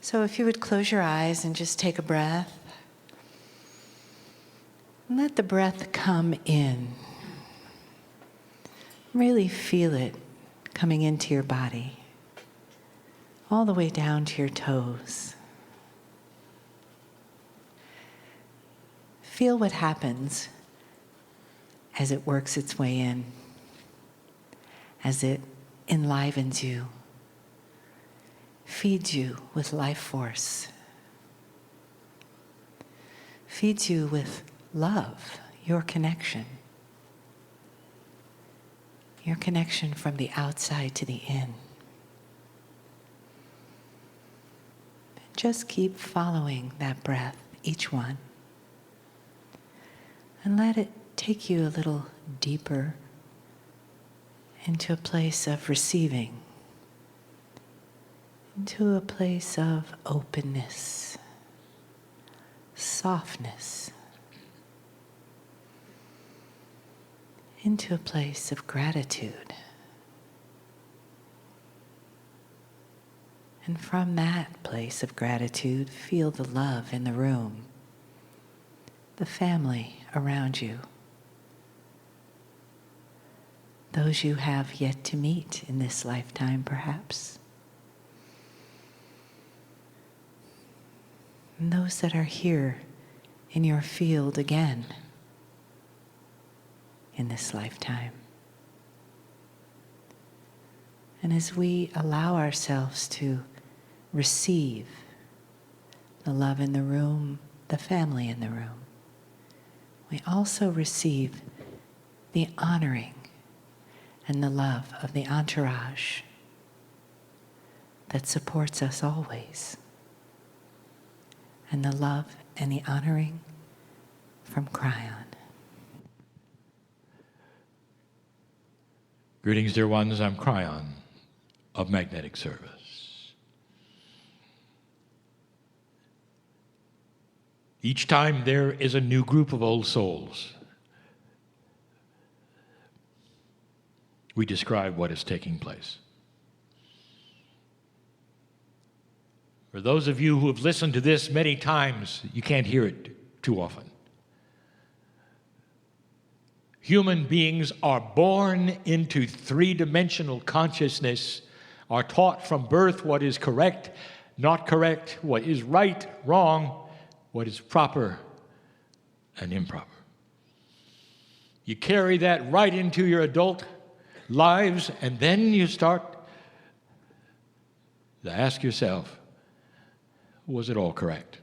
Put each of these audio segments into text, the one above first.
So if you would close your eyes and just take a breath, and let the breath come in. Really feel it coming into your body, all the way down to your toes. Feel what happens as it works its way in, as it enlivens you, feeds you with life force, feeds you with love, your connection from the outside to the in. Just keep following that breath, each one, and let it take you a little deeper into a place of receiving, into a place of openness, softness, into a place of gratitude. And from that place of gratitude, feel the love in the room, the family around you, those you have yet to meet in this lifetime, perhaps. And those that are here in your field again in this lifetime. And as we allow ourselves to receive the love in the room, the family in the room, we also receive the honoring and the love of the entourage that supports us always, and the love and the honoring from Kryon. Greetings, dear ones. I'm Kryon of Magnetic Service. Each time there is a new group of old souls, we describe what is taking place. For those of you who have listened to this many times, you can't hear it too often. Human beings are born into three-dimensional consciousness, are taught from birth what is correct, not correct, what is right, wrong, what is proper and improper. You carry that right into your adult lives, and then you start to ask yourself, was it all correct?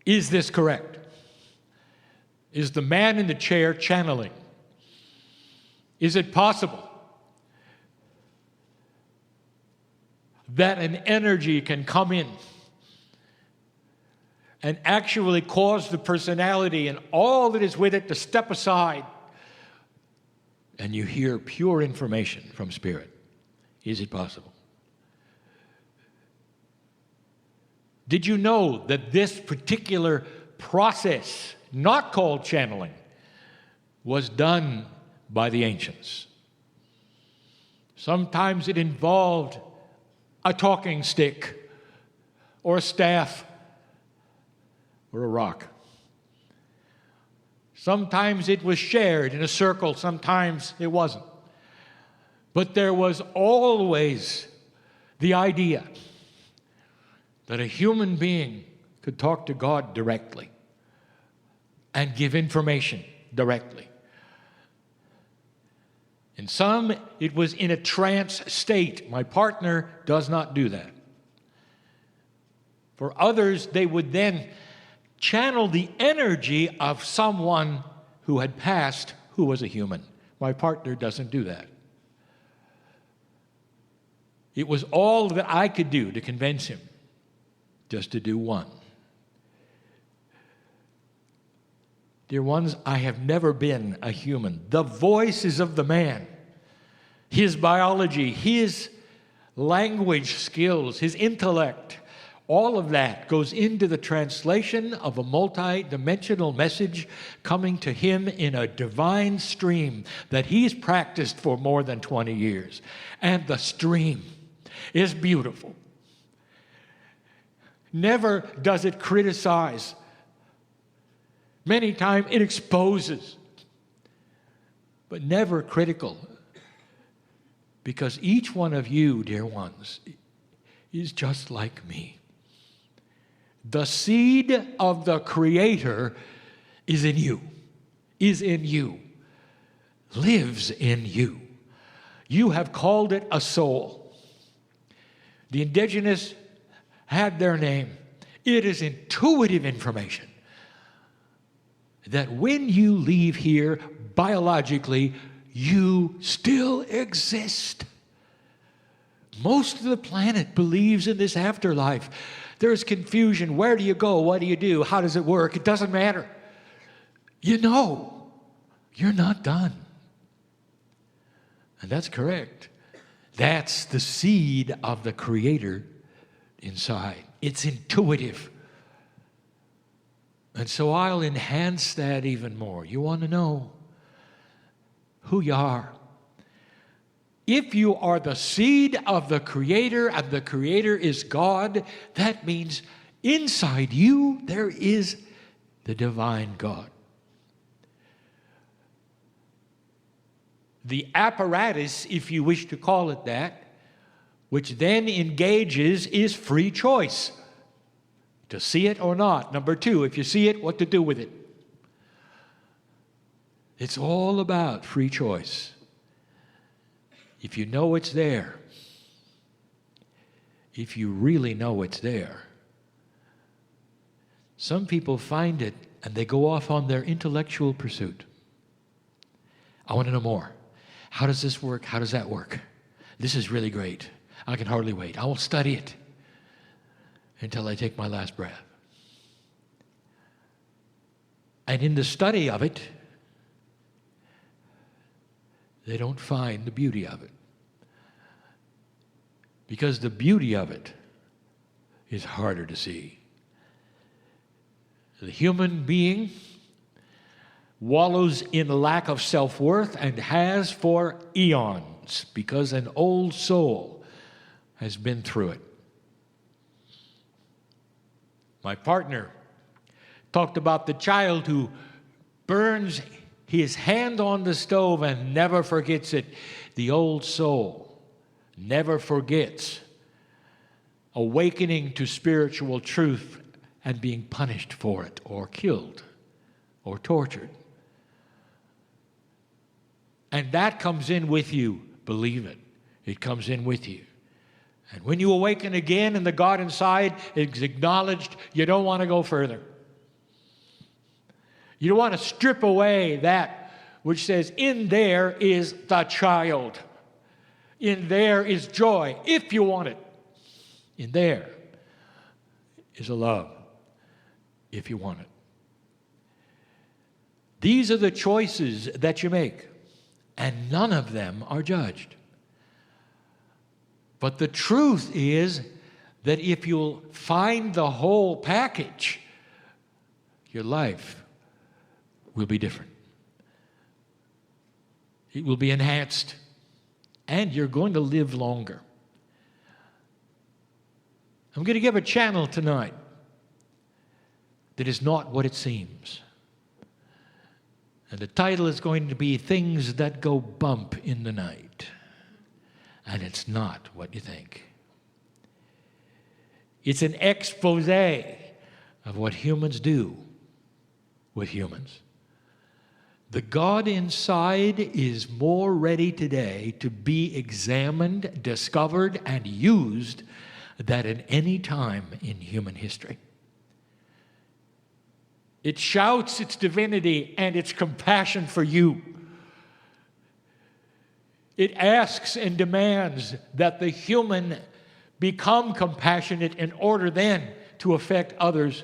Is this correct? Is the man in the chair channeling? Is it possible that an energy can come in and actually cause the personality and all that is with it to step aside, and you hear pure information from Spirit? Is it possible? Did you know that this particular process, not called channeling, was done by the ancients? Sometimes it involved a talking stick or a staff or a rock. Sometimes it was shared in a circle, sometimes it wasn't. But there was always the idea that a human being could talk to God directly and give information directly. In some, it was in a trance state. My partner does not do that. For others, they would then channel the energy of someone who had passed who was a human. My partner doesn't do that. It was all that I could do to convince him just to do one. Dear ones, I have never been a human. The voice is of the man. His biology, his language skills, his intellect, all of that goes into the translation of a multi-dimensional message coming to him in a divine stream that he's practiced for more than 20 years. And the stream is beautiful. Never does it criticize. Many times it exposes, but never critical. Because each one of you, dear ones, is just like me. The seed of the Creator is in you, lives in you. You have called it a soul. The indigenous had their name. It is intuitive information that when you leave here biologically, you still exist. Most of the planet believes in this afterlife. There's confusion. Where do you go? What do you do? How does it work? It doesn't matter. You know, you're not done. And that's correct. That's the seed of the Creator inside. It's intuitive. And so I'll enhance that even more. You want to know who you are. If you are the seed of the Creator and the Creator is God, that means inside you there is the divine God. The apparatus, if you wish to call it that, which then engages is free choice. To see it or not. Number two, if you see it, what to do with it. It's all about free choice. If you know it's there, if you really know it's there. Some people find it and they go off on their intellectual pursuit. I want to know more. How does this work? How does that work? This is really great. I can hardly wait. I will study it until I take my last breath. And in the study of it, they don't find the beauty of it. Because the beauty of it is harder to see. The human being wallows in lack of self-worth and has for eons because an old soul has been through it. My partner talked about the child who burns his hand on the stove and never forgets it. The old soul never forgets awakening to spiritual truth and being punished for it or killed or tortured. And that comes in with you. Believe it. It comes in with you. And when you awaken again and the God inside is acknowledged, you don't want to go further. You don't want to strip away that which says, in there is the child. In there is joy, if you want it. In there is a love, if you want it. These are the choices that you make, and none of them are judged. But the truth is that if you'll find the whole package, your life will be different. It will be enhanced, and you're going to live longer. I'm going to give a channel tonight that is not what it seems. And the title is going to be Things That Go Bump in the Night. And it's not what you think. It's an expose of what humans do with humans. The God inside is more ready today to be examined, discovered, and used than at any time in human history. It shouts its divinity and its compassion for you. It asks and demands that the human become compassionate in order then to affect others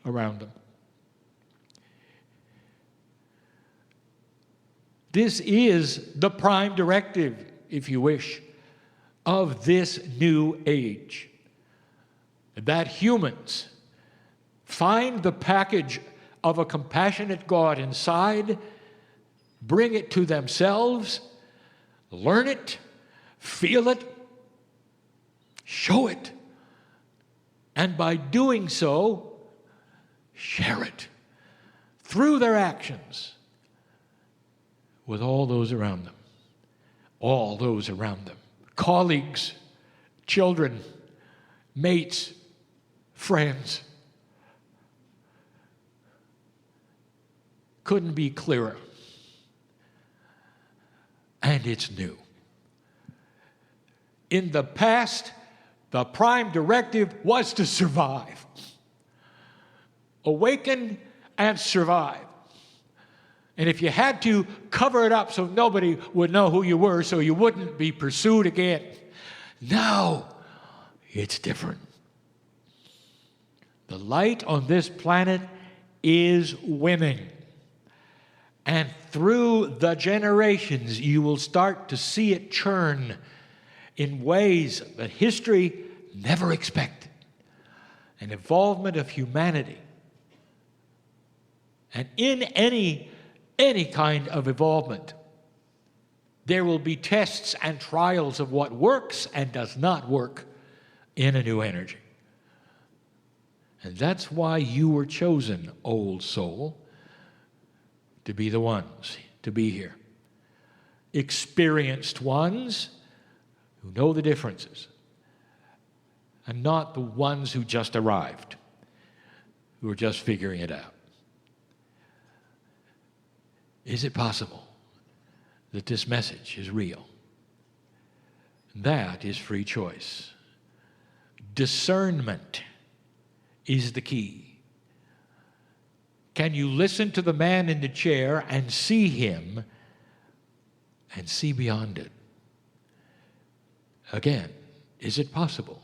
around them. This is the prime directive, if you wish, of this new age. That humans find the package of a compassionate God inside, bring it to themselves, learn it, feel it, show it. And by doing so, share it through their actions with all those around them. All those around them. Colleagues, children, mates, friends. Couldn't be clearer. And it's new. In the past, the prime directive was to survive. Awaken and survive. And if you had to, cover it up so nobody would know who you were, so you wouldn't be pursued again. Now, it's different. The light on this planet is winning. And through the generations, you will start to see it churn in ways that history never expected. An involvement of humanity. And in any kind of involvement, there will be tests and trials of what works and does not work in a new energy. And that's why you were chosen, old soul, to be the ones, to be here. Experienced ones who know the differences, and not the ones who just arrived, who are just figuring it out. Is it possible that this message is real? That is free choice. Discernment is the key. Can you listen to the man in the chair and see him and see beyond it? Again, is it possible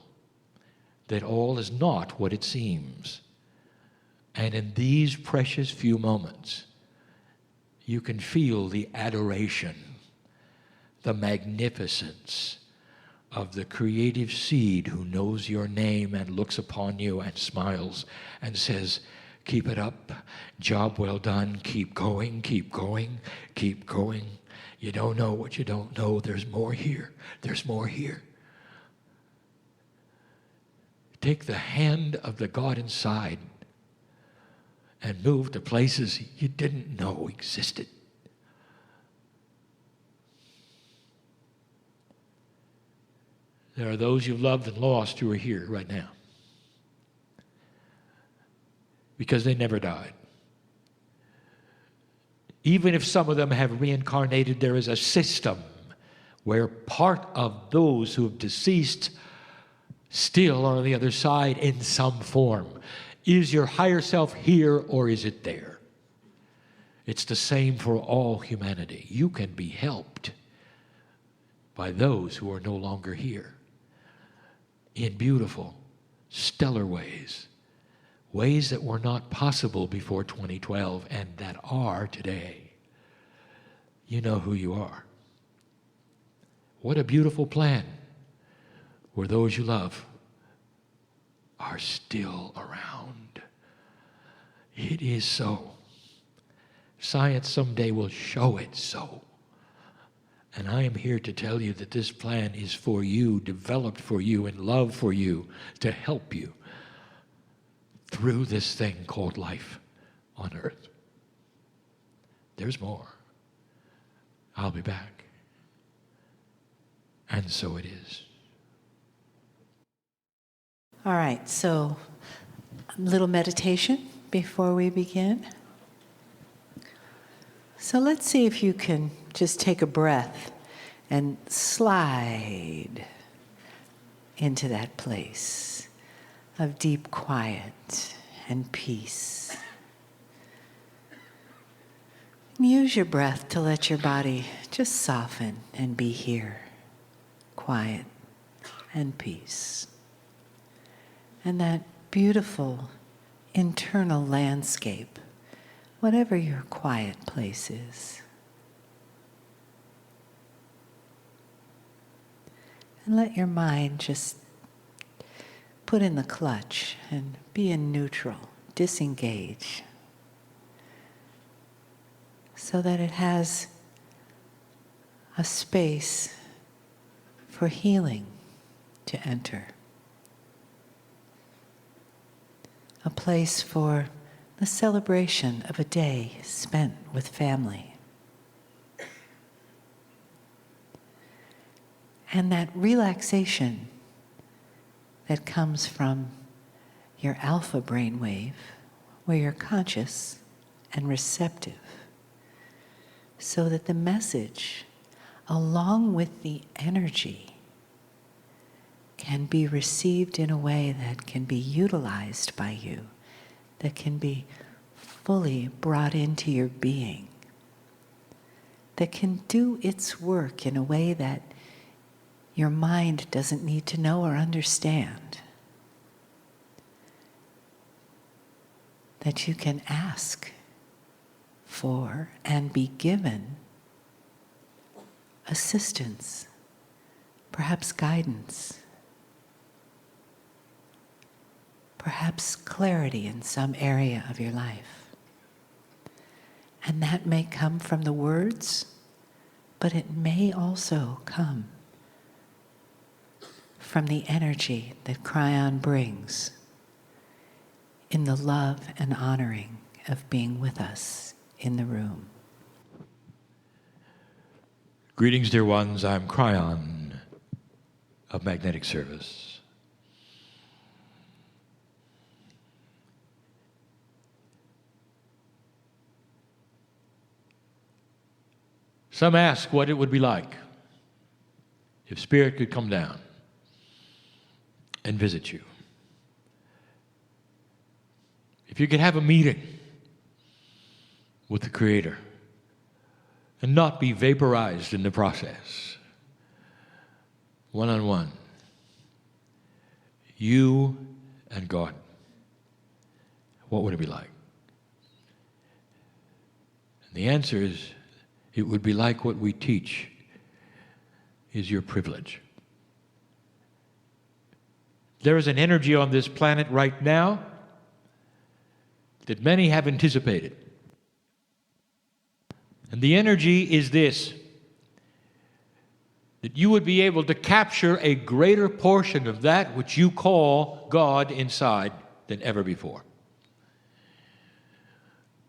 that all is not what it seems? And in these precious few moments, you can feel the adoration, the magnificence of the creative seed who knows your name and looks upon you and smiles and says, keep it up, job well done, keep going, keep going, keep going. You don't know what you don't know. There's more here. There's more here. Take the hand of the God inside and move to places you didn't know existed. There are those you've loved and lost who are here right now because they never died. Even if some of them have reincarnated, there is a system where part of those who have deceased still are on the other side in some form. Is your higher self here or is it there? It's the same for all humanity. You can be helped by those who are no longer here in beautiful, stellar ways. Ways that were not possible before 2012 and that are today. You know who you are. What a beautiful plan where those you love are still around. It is so. Science someday will show it so. And I am here to tell you that this plan is for you, developed for you, and love for you, to help you through this thing called life on earth. There's more. I'll be back. And so it is. All right, so a little meditation before we begin. So let's see if you can just take a breath and slide into that place of deep quiet and peace. And use your breath to let your body just soften and be here, quiet and peace. And that beautiful internal landscape, whatever your quiet place is. And let your mind just put in the clutch and be in neutral, disengage, so that it has a space for healing to enter. a place for the celebration of a day spent with family. And that relaxation that comes from your alpha brainwave, where you're conscious and receptive, so that the message, along with the energy, can be received in a way that can be utilized by you, that can be fully brought into your being, that can do its work in a way that your mind doesn't need to know or understand. That you can ask for and be given assistance, perhaps guidance, perhaps clarity in some area of your life. And that may come from the words, but it may also come from the energy that Kryon brings in the love and honoring of being with us in the room. Greetings, dear ones. I'm Kryon of Magnetic Service. Some ask what it would be like if Spirit could come down and visit you. If you could have a meeting with the Creator and not be vaporized in the process, one-on-one, you and God, what would it be like? And the answer is, it would be like what we teach is your privilege. There is an energy on this planet right now that many have anticipated. And the energy is this: that you would be able to capture a greater portion of that which you call God inside than ever before.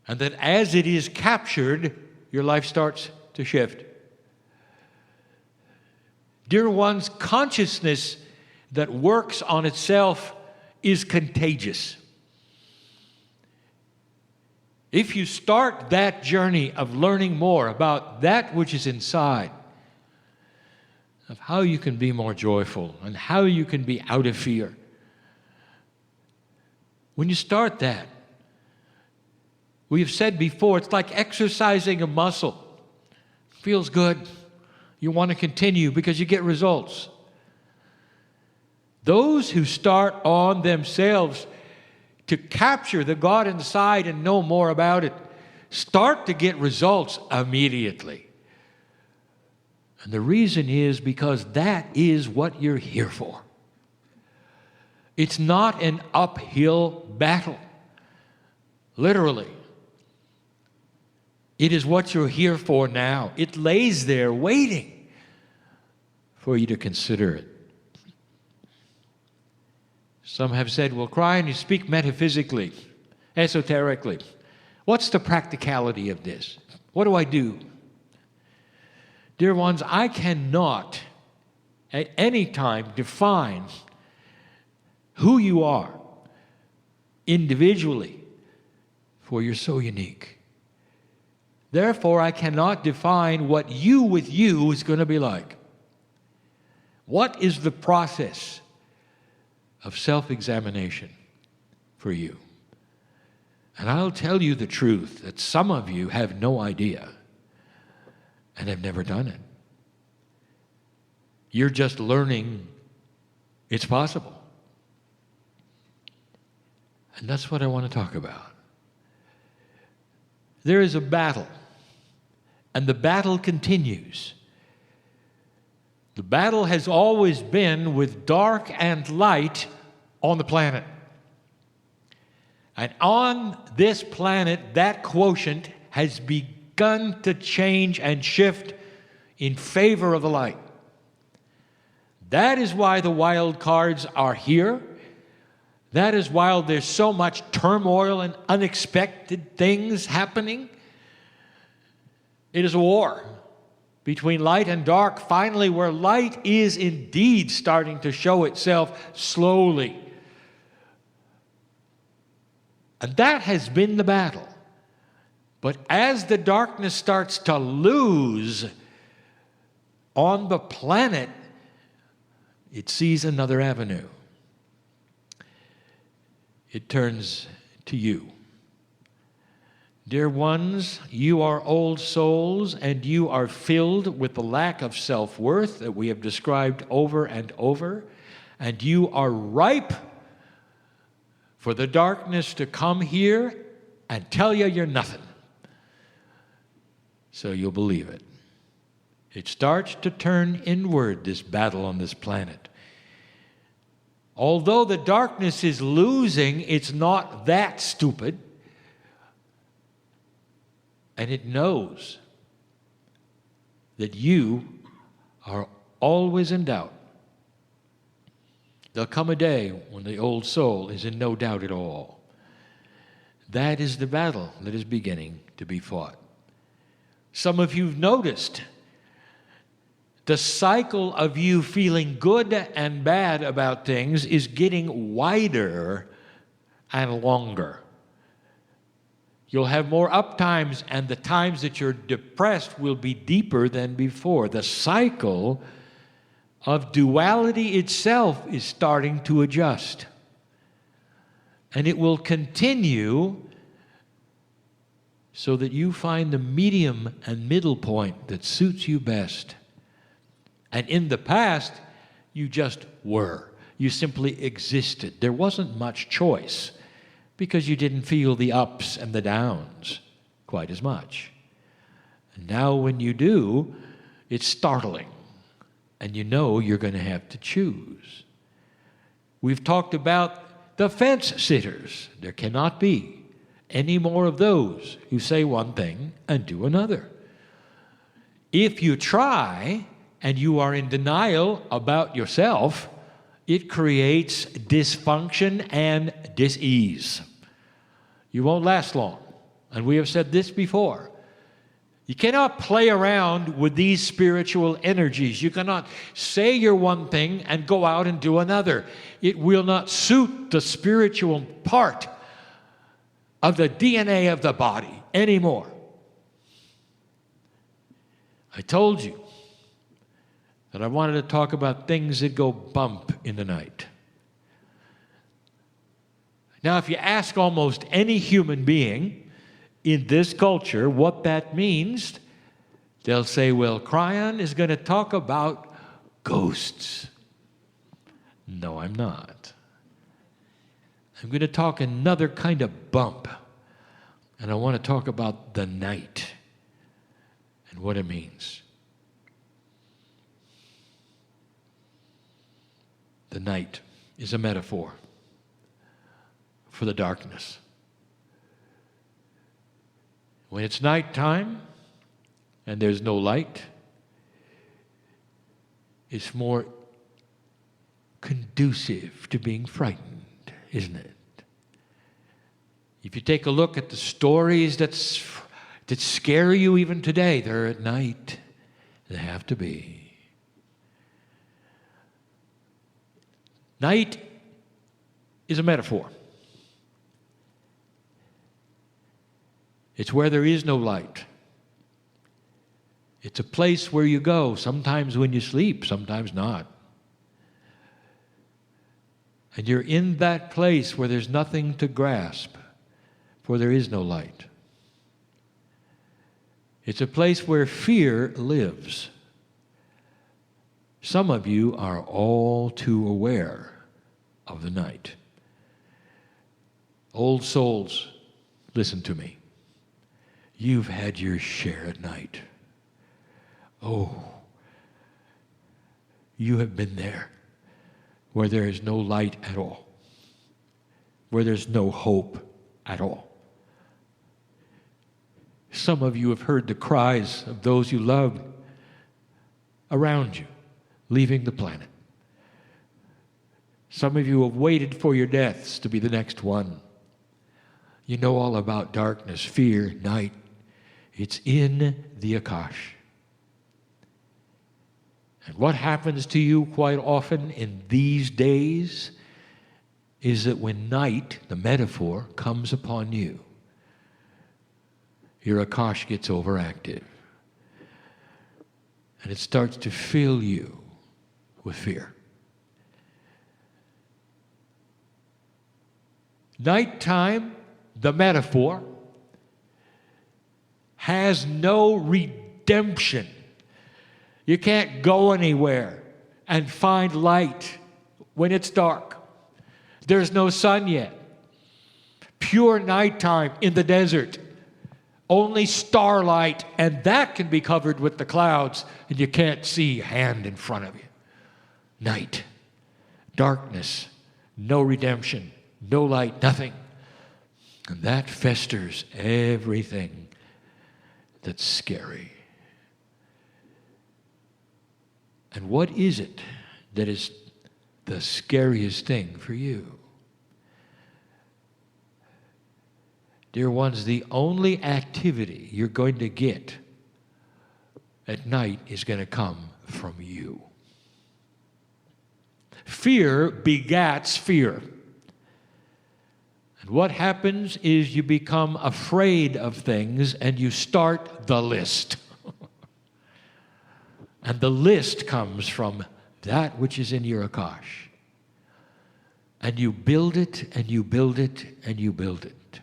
And that as it is captured, your life starts to shift. Dear ones, consciousness that works on itself is contagious. If you start that journey of learning more about that which is inside, of how you can be more joyful and how you can be out of fear, when you start that, we have said before, it's like exercising a muscle. Feels good. You want to continue because you get results. Those who start on themselves to capture the God inside and know more about it start to get results immediately. And the reason is because that is what you're here for. It's not an uphill battle, literally. It is what you're here for now. It lays there waiting for you to consider it. Some have said, well, Kryon, you speak metaphysically, esoterically. What's the practicality of this? What do I do? Dear ones, I cannot at any time define who you are individually, for you're so unique. Therefore, I cannot define what you with you is going to be like. What is the process of self-examination for you? And I'll tell you the truth that some of you have no idea and have never done it. You're just learning it's possible. And that's what I want to talk about. There is a battle, and the battle continues. The battle has always been with dark and light on the planet. And on this planet, that quotient has begun to change and shift in favor of the light. That is why the wild cards are here. That is why there's so much turmoil and unexpected things happening. It is a war between light and dark, finally, where light is indeed starting to show itself slowly. And that has been the battle. But as the darkness starts to lose on the planet, it sees another avenue. It turns to you. Dear ones, you are old souls, and you are filled with the lack of self-worth that we have described over and over, and you are ripe for the darkness to come here and tell you you're nothing. So you'll believe it. It starts to turn inward, this battle on this planet. Although the darkness is losing, it's not that stupid. And it knows that you are always in doubt. There'll come a day when the old soul is in no doubt at all. That is the battle that is beginning to be fought. Some of you've noticed the cycle of you feeling good and bad about things is getting wider and longer. You'll have more up times, and the times that you're depressed will be deeper than before. The cycle of duality itself is starting to adjust. And it will continue so that you find the medium and middle point that suits you best. And in the past, you just were. You simply existed. There wasn't much choice because you didn't feel the ups and the downs quite as much. And now when you do, it's startling. And you know you're going to have to choose. We've talked about the fence sitters. There cannot be any more of those who say one thing and do another. If you try and you are in denial about yourself, it creates dysfunction and dis-ease. You won't last long. And we have said this before. You cannot play around with these spiritual energies. You cannot say you're one thing and go out and do another. It will not suit the spiritual part of the DNA of the body anymore. I told you that I wanted to talk about things that go bump in the night. Now, if you ask almost any human being in this culture what that means, they'll say, well, Kryon is going to talk about ghosts. No, I'm not. I'm going to talk another kind of bump. And I want to talk about the night and what it means. The night is a metaphor for the darkness. When it's nighttime and there's no light, it's more conducive to being frightened, isn't it? If you take a look at the stories that scare you even today, they're at night. They have to be. Night is a metaphor. It's where there is no light. It's a place where you go, sometimes when you sleep, sometimes not. And you're in that place where there's nothing to grasp, for there is no light. It's a place where fear lives. Some of you are all too aware of the night. Old souls, listen to me. You've had your share at night. Oh, you have been there where there is no light at all, where there's no hope at all. Some of you have heard the cries of those you loved around you, leaving the planet. Some of you have waited for your deaths to be the next one. You know all about darkness, fear, night. It's in the Akash. And what happens to you quite often in these days is that when night, the metaphor, comes upon you, your Akash gets overactive. And it starts to fill you with fear. Nighttime, the metaphor, has no redemption. You can't go anywhere and find light when it's dark. There's no sun yet. Pure nighttime in the desert. Only starlight, and that can be covered with the clouds, and you can't see a hand in front of you. Night. Darkness. No redemption. No light. Nothing. And that festers everything that's scary. And what is it that is the scariest thing for you? Dear ones, the only activity you're going to get at night is going to come from you. Fear begats fear. And what happens is you become afraid of things and you start the list. And the list comes from that which is in your Akash. And you build it, and you build it, and you build it.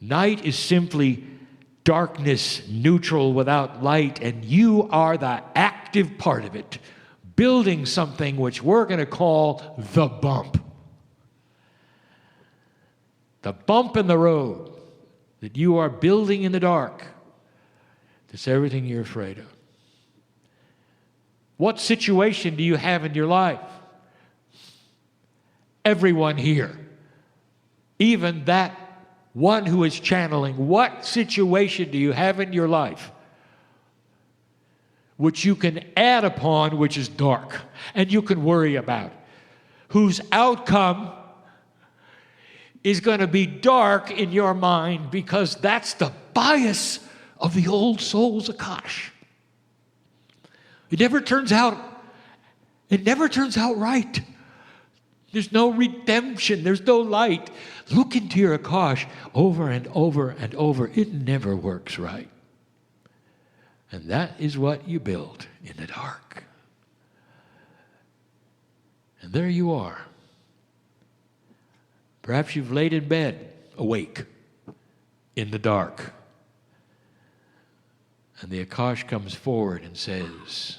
Night is simply darkness, neutral, without light, and you are the active part of it, building something which we're going to call the bump. The bump in the road that you are building in the dark. That's everything you're afraid of. What situation do you have in your life? Everyone here, even that one who is channeling, what situation do you have in your life which you can add upon, which is dark, and you can worry about, whose outcome is going to be dark in your mind because that's the bias of the old soul's Akash. It never turns out right. There's no redemption. There's no light. Look into your Akash over and over and over. It never works right. And that is what you build in the dark. And there you are. Perhaps you've laid in bed, awake, in the dark. And the Akash comes forward and says,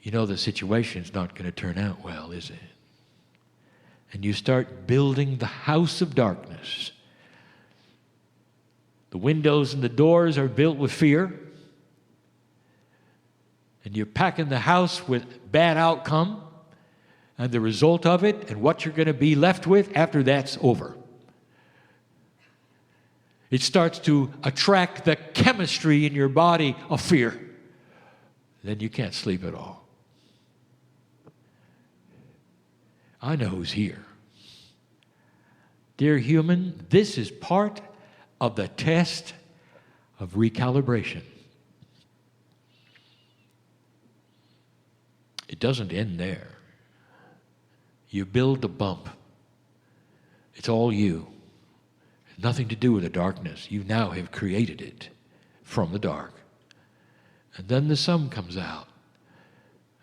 you know the situation's not going to turn out well, is it? And you start building the house of darkness. The windows and the doors are built with fear. And you're packing the house with bad outcome. And the result of it and what you're going to be left with after that's over. It starts to attract the chemistry in your body of fear. Then you can't sleep at all. I know who's here. Dear human, this is part of the test of recalibration. It doesn't end there. You build the bump. It's all you. Nothing to do with the darkness. You now have created it from the dark. And then the sun comes out.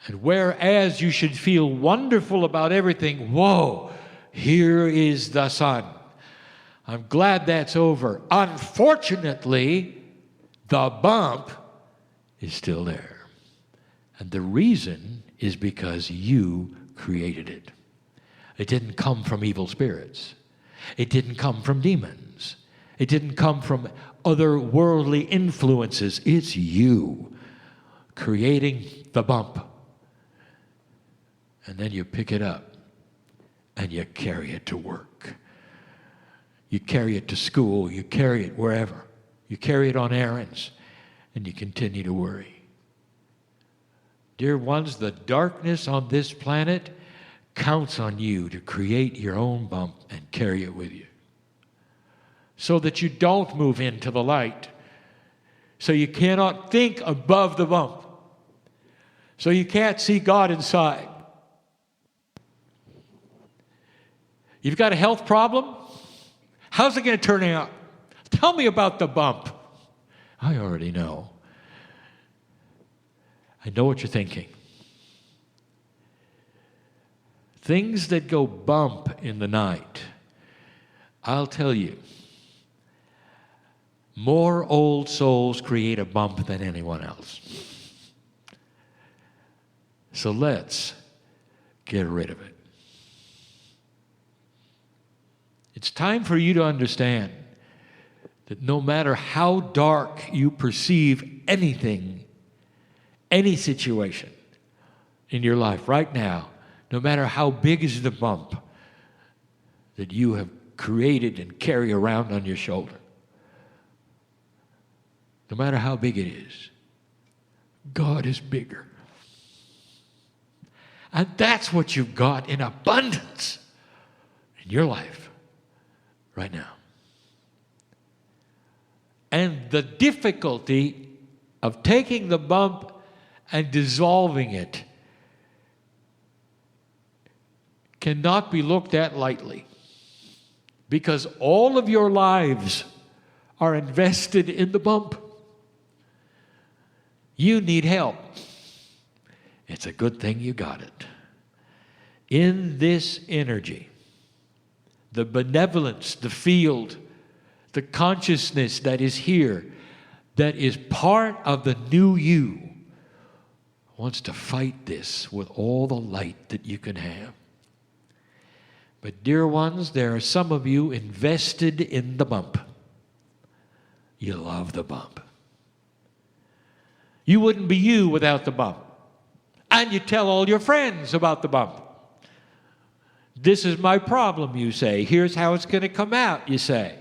And whereas you should feel wonderful about everything, whoa, here is the sun. I'm glad that's over. Unfortunately, the bump is still there. And the reason is because you created it. It didn't come from evil spirits. It didn't come from demons. It didn't come from other worldly influences. It's you creating the bump. And then you pick it up and you carry it to work. You carry it to school. You carry it wherever. You carry it on errands and you continue to worry. Dear ones, the darkness on this planet counts on you to create your own bump and carry it with you, so that you don't move into the light, so you cannot think above the bump, so you can't see God inside. You've got a health problem? How's it going to turn out? Tell me about the bump. I already know. I know what you're thinking. Things that go bump in the night, I'll tell you, more old souls create a bump than anyone else. So let's get rid of it. It's time for you to understand that no matter how dark you perceive anything, any situation in your life right now, no matter how big is the bump that you have created and carry around on your shoulder, no matter how big it is, God is bigger. And that's what you've got in abundance in your life right now. And the difficulty of taking the bump and dissolving it cannot be looked at lightly, because all of your lives are invested in the bump. You need help. It's a good thing you got it. In this energy, the benevolence, the field, the consciousness that is here, that is part of the new you, wants to fight this with all the light that you can have. But dear ones, there are some of you invested in the bump. You love the bump. You wouldn't be you without the bump. And you tell all your friends about the bump. This is my problem, you say. Here's how it's going to come out, you say.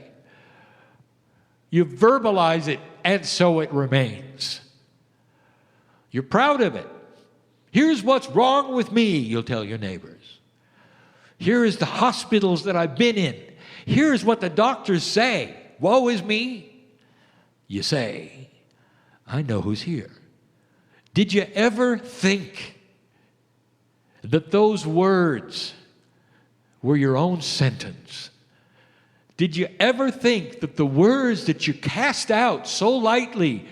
You verbalize it, and so it remains. You're proud of it. Here's what's wrong with me, you'll tell your neighbors. Here is the hospitals that I've been in. Here's what the doctors say. Woe is me. You say, I know who's here. Did you ever think that those words were your own sentence? Did you ever think that the words that you cast out so lightly,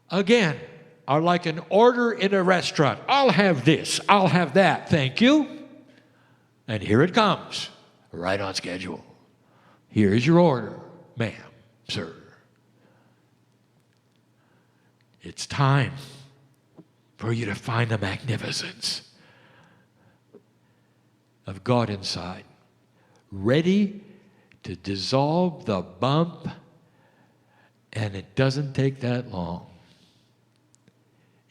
again, are like an order in a restaurant? I'll have this, I'll have that, thank you. And here it comes, right on schedule. Here's your order, ma'am, sir. It's time for you to find the magnificence of God inside, ready to dissolve the bump, and it doesn't take that long.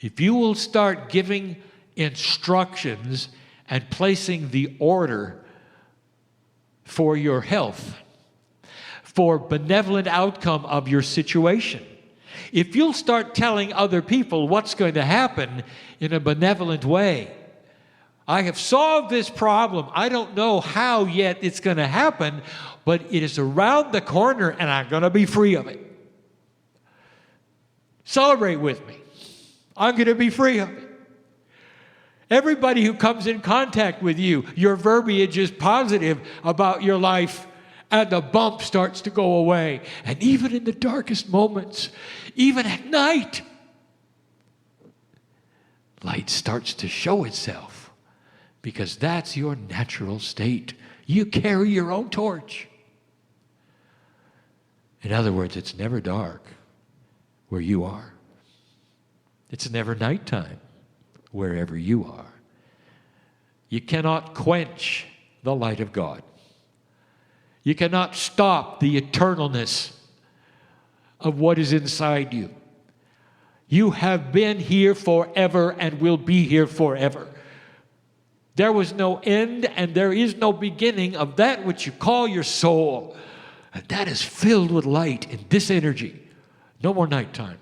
If you will start giving instructions and placing the order for your health, for benevolent outcome of your situation, if you'll start telling other people what's going to happen in a benevolent way, I have solved this problem. I don't know how yet it's going to happen, but it is around the corner and I'm going to be free of it. Celebrate with me. I'm going to be free of it. Everybody who comes in contact with you, your verbiage is positive about your life, and the bump starts to go away. And even in the darkest moments, even at night, light starts to show itself, because that's your natural state. You carry your own torch. In other words, it's never dark where you are. It's never nighttime wherever you are. You cannot quench the light of God. You cannot stop the eternalness of what is inside you. You have been here forever and will be here forever. There was no end and there is no beginning of that which you call your soul. And that is filled with light in this energy. No more nighttime.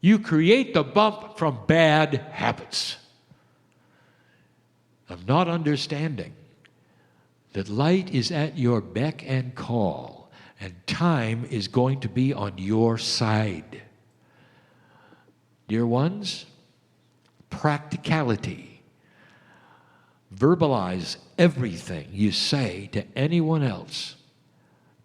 You create the bump from bad habits of not understanding that light is at your beck and call, and time is going to be on your side. Dear ones, practicality. Verbalize everything you say to anyone else,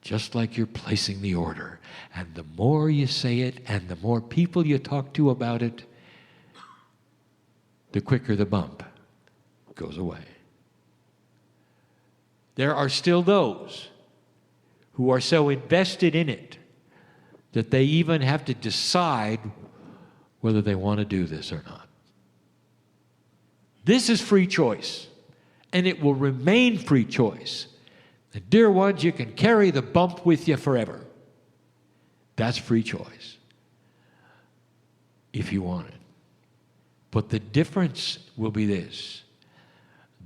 just like you're placing the order. And the more you say it and the more people you talk to about it, the quicker the bump goes away. There are still those who are so invested in it that they even have to decide whether they want to do this or not. This is free choice, and it will remain free choice. And dear ones, you can carry the bump with you forever. That's free choice, if you want it. But the difference will be this.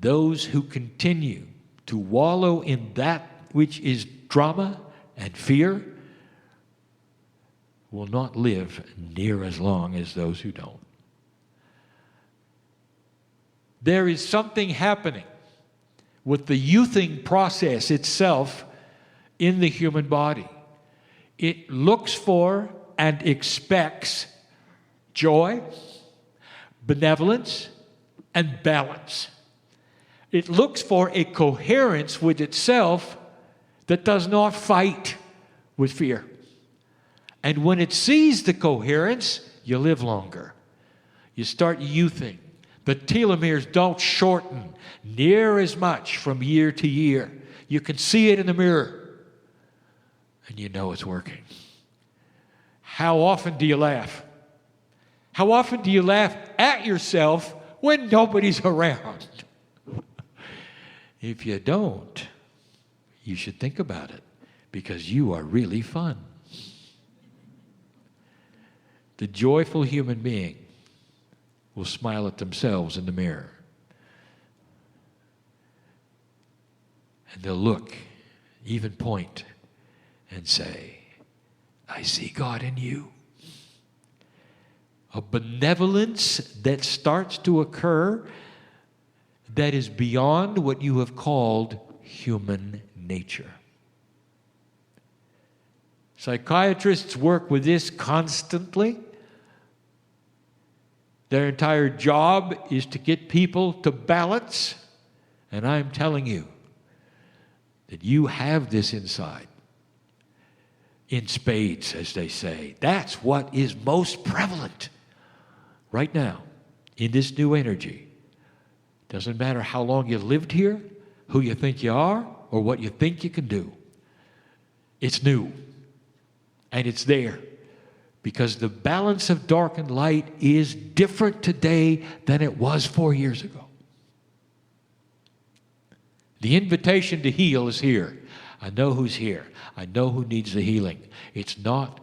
Those who continue to wallow in that which is drama and fear will not live near as long as those who don't. There is something happening with the youthing process itself in the human body. It looks for and expects joy, benevolence, and balance. It looks for a coherence with itself that does not fight with fear. And when it sees the coherence, you live longer. You start youthing. The telomeres don't shorten near as much from year to year. You can see it in the mirror, and you know it's working. How often do you laugh? How often do you laugh at yourself when nobody's around? If you don't, you should think about it, because you are really fun. The joyful human being will smile at themselves in the mirror. And they'll look, even point, and say, I see God in you. A benevolence that starts to occur that is beyond what you have called human nature. Psychiatrists work with this constantly. Their entire job is to get people to balance. And I'm telling you that you have this inside. In spades, as they say. That's what is most prevalent right now in this new energy. Doesn't matter how long you lived here, who you think you are, or what you think you can do. It's new. And it's there. Because the balance of dark and light is different today than it was 4 years ago. The invitation to heal is here. I know who's here. I know who needs the healing. It's not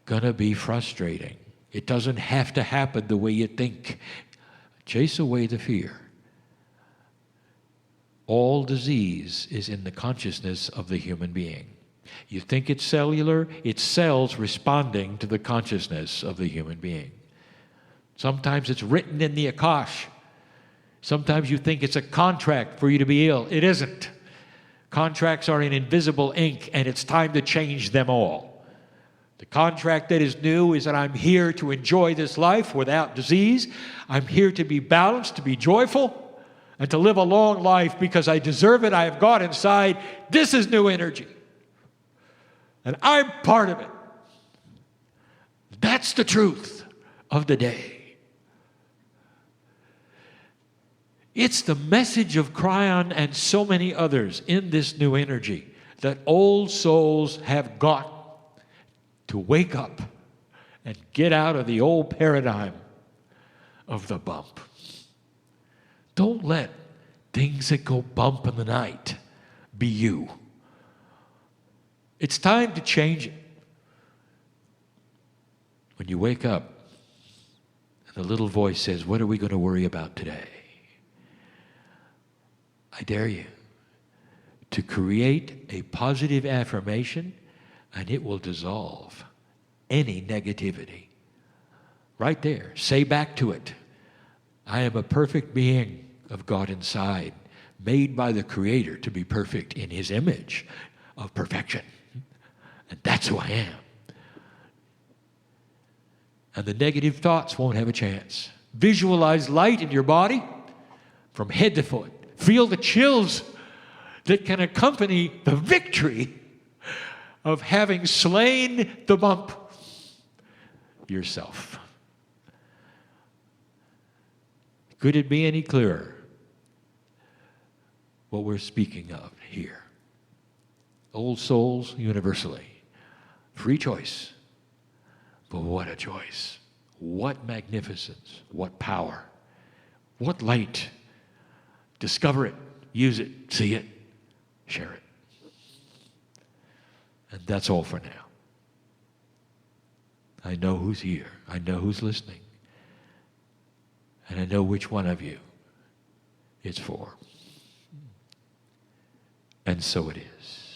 going to be frustrating. It doesn't have to happen the way you think. Chase away the fear. All disease is in the consciousness of the human being. You think it's cellular, it's cells responding to the consciousness of the human being. Sometimes it's written in the Akash. Sometimes you think it's a contract for you to be ill. It isn't. Contracts are in invisible ink, and it's time to change them all. The contract that is new is that I'm here to enjoy this life without disease. I'm here to be balanced, to be joyful, and to live a long life because I deserve it. I have God inside. This is new energy. And I'm part of it. That's the truth of the day. It's the message of Kryon and so many others in this new energy that old souls have got to wake up and get out of the old paradigm of the bump. Don't let things that go bump in the night be you. It's time to change it. When you wake up and the little voice says, what are we going to worry about today? I dare you to create a positive affirmation, and it will dissolve any negativity. right there. Say back to it, I am a perfect being of God inside, made by the Creator to be perfect in His image of perfection. And that's who I am. And the negative thoughts won't have a chance. Visualize light in your body from head to foot. Feel the chills that can accompany the victory of having slain the bump yourself. Could it be any clearer what we're speaking of here? Old souls universally. Free choice. But what a choice. What magnificence. What power. What light. Discover it. Use it. See it. Share it. And that's all for now. I know who's here. I know who's listening. And I know which one of you it's for. And so it is.